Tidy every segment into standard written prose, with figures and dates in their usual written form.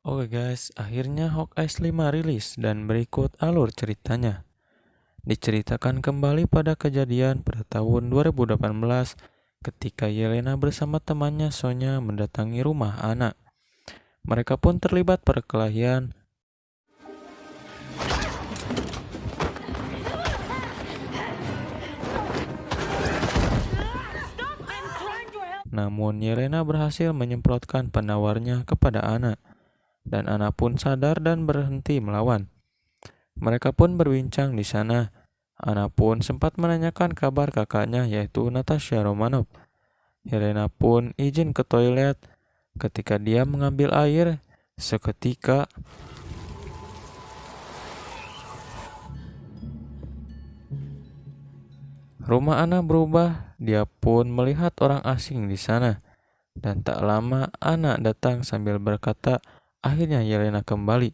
Oke guys, akhirnya Hawkeye 5 rilis dan berikut alur ceritanya. Diceritakan kembali pada kejadian pada tahun 2018 ketika Yelena bersama temannya Sonya mendatangi rumah anak. Mereka pun terlibat perkelahian. Namun Yelena berhasil menyemprotkan penawarnya kepada anak. Dan anak pun sadar dan berhenti melawan. Mereka pun berbincang di sana. Ana pun sempat menanyakan kabar kakaknya yaitu Natasha Romanov. Helena pun izin ke toilet. Ketika dia mengambil air, seketika rumah Ana berubah. Dia pun melihat orang asing di sana. Dan tak lama Ana datang sambil berkata, akhirnya Yelena kembali.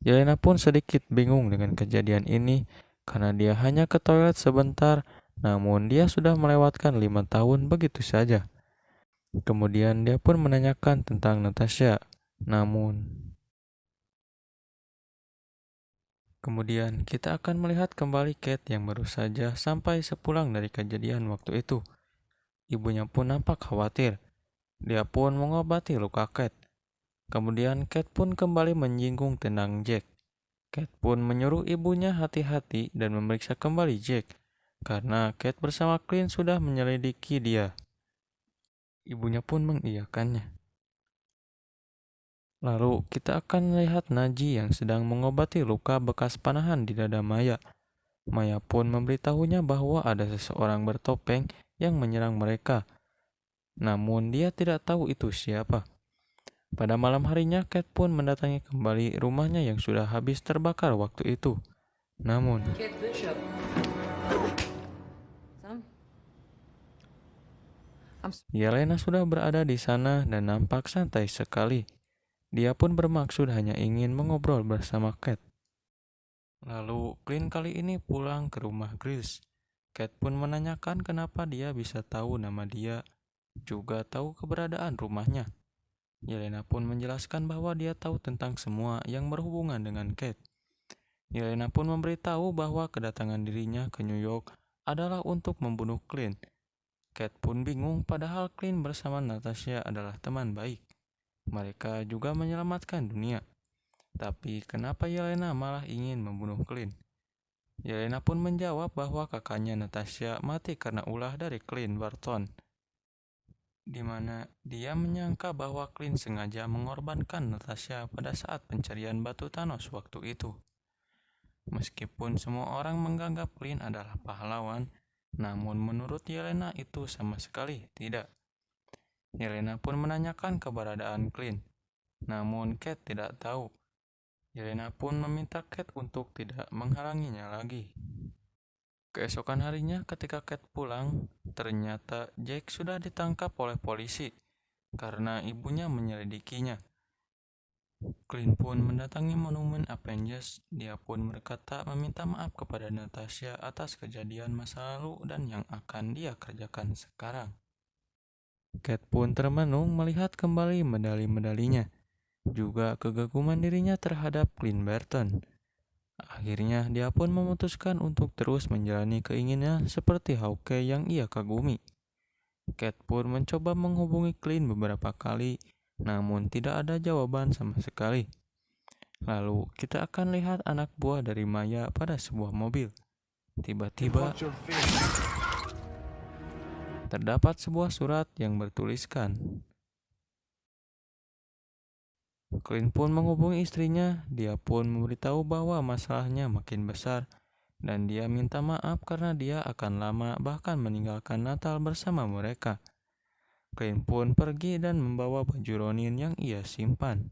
Yelena pun sedikit bingung dengan kejadian ini karena dia hanya ke toilet sebentar, namun dia sudah melewatkan 5 tahun begitu saja. Kemudian dia pun menanyakan tentang Natasha. Kemudian kita akan melihat kembali Kate yang baru saja sampai sepulang dari kejadian waktu itu. Ibunya pun nampak khawatir. Dia pun mengobati luka Kate. Kemudian Kate pun kembali menyinggung tentang Jack. Kate pun menyuruh ibunya hati-hati dan memeriksa kembali Jack. Karena Kate bersama Clint sudah menyelidiki dia. Ibunya pun mengiyakannya. Lalu kita akan melihat Naji yang sedang mengobati luka bekas panahan di dada Maya. Maya pun memberitahunya bahwa ada seseorang bertopeng yang menyerang mereka. Namun dia tidak tahu itu siapa. Pada malam harinya, Kate pun mendatangi kembali rumahnya yang sudah habis terbakar waktu itu. Namun, Kate Bishop. Yelena sudah berada di sana dan nampak santai sekali. Dia pun bermaksud hanya ingin mengobrol bersama Kate. Lalu, Clint kali ini pulang ke rumah Grace. Kate pun menanyakan kenapa dia bisa tahu nama dia, juga tahu keberadaan rumahnya. Yelena pun menjelaskan bahwa dia tahu tentang semua yang berhubungan dengan Kate. Yelena pun memberitahu bahwa kedatangan dirinya ke New York adalah untuk membunuh Clint. Kate pun bingung padahal Clint bersama Natasha adalah teman baik. Mereka juga menyelamatkan dunia. Tapi kenapa Yelena malah ingin membunuh Clint? Yelena pun menjawab bahwa kakaknya Natasha mati karena ulah dari Clint Barton, di mana dia menyangka bahwa Clint sengaja mengorbankan Natasha pada saat pencarian batu Thanos waktu itu. Meskipun semua orang menganggap Clint adalah pahlawan, namun menurut Yelena itu sama sekali tidak. Yelena pun menanyakan keberadaan Clint, namun Kate tidak tahu. Yelena pun meminta Kate untuk tidak menghalanginya lagi. Keesokan harinya ketika Kate pulang, ternyata Jack sudah ditangkap oleh polisi karena ibunya menyelidikinya. Clint pun mendatangi monumen Avengers. Dia pun berkata meminta maaf kepada Natasha atas kejadian masa lalu dan yang akan dia kerjakan sekarang. Kate pun termenung melihat kembali medali-medalinya, juga kegaguman dirinya terhadap Clint Barton. Akhirnya dia pun memutuskan untuk terus menjalani keinginannya seperti Hawkeye yang ia kagumi. Kate pun mencoba menghubungi Clint beberapa kali, namun tidak ada jawaban sama sekali. Lalu kita akan lihat anak buah dari Maya pada sebuah mobil. Tiba-tiba terdapat sebuah surat yang bertuliskan. Clint pun menghubungi istrinya. Dia pun memberitahu bahwa masalahnya makin besar dan dia minta maaf karena dia akan lama bahkan meninggalkan Natal bersama mereka. Clint pun pergi dan membawa baju Ronin yang ia simpan.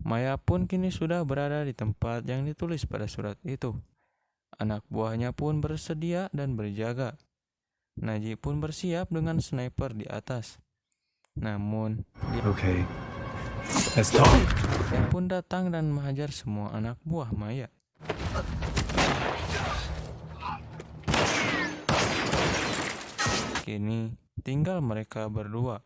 Maya pun kini sudah berada di tempat yang ditulis pada surat itu. Anak buahnya pun bersedia dan berjaga. Naji pun bersiap dengan sniper di atas. Namun, dia pun datang dan menghajar semua anak buah Maya. Kini tinggal mereka berdua.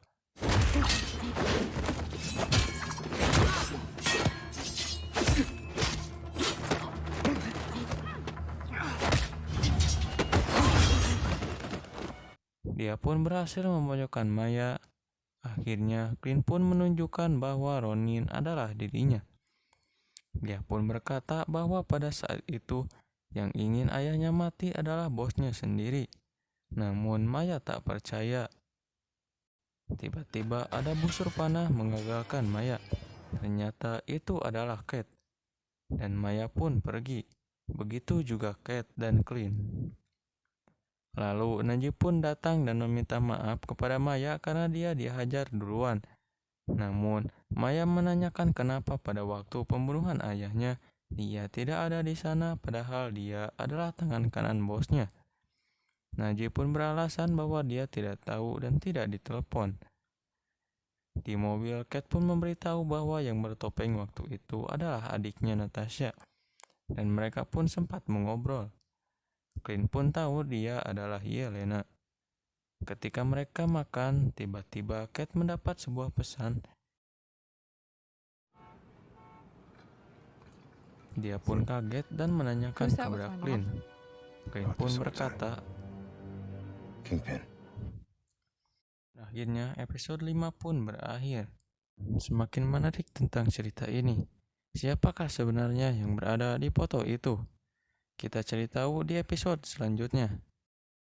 Dia pun berhasil memojokkan Maya. Akhirnya, Clint pun menunjukkan bahwa Ronin adalah dirinya. Dia pun berkata bahwa pada saat itu yang ingin ayahnya mati adalah bosnya sendiri. Namun Maya tak percaya. Tiba-tiba ada busur panah mengagalkan Maya. Ternyata itu adalah Cat. Dan Maya pun pergi. Begitu juga Cat dan Clint. Lalu Najib pun datang dan meminta maaf kepada Maya karena dia dihajar duluan. Namun Maya menanyakan kenapa pada waktu pembunuhan ayahnya dia tidak ada di sana padahal dia adalah tangan kanan bosnya. Najib pun beralasan bahwa dia tidak tahu dan tidak ditelepon. Di mobil, Cat pun memberitahu bahwa yang bertopeng waktu itu adalah adiknya Natasha. Dan mereka pun sempat mengobrol. Clint pun tahu dia adalah Yelena. Ketika mereka makan, tiba-tiba Cat mendapat sebuah pesan. Dia pun kaget dan menanyakan kepada Clint. Clint pun berkata, Kingpin. akhirnya episode 5 pun berakhir. Semakin menarik tentang cerita ini. Siapakah sebenarnya yang berada di foto itu? Kita cari tahu di episode selanjutnya.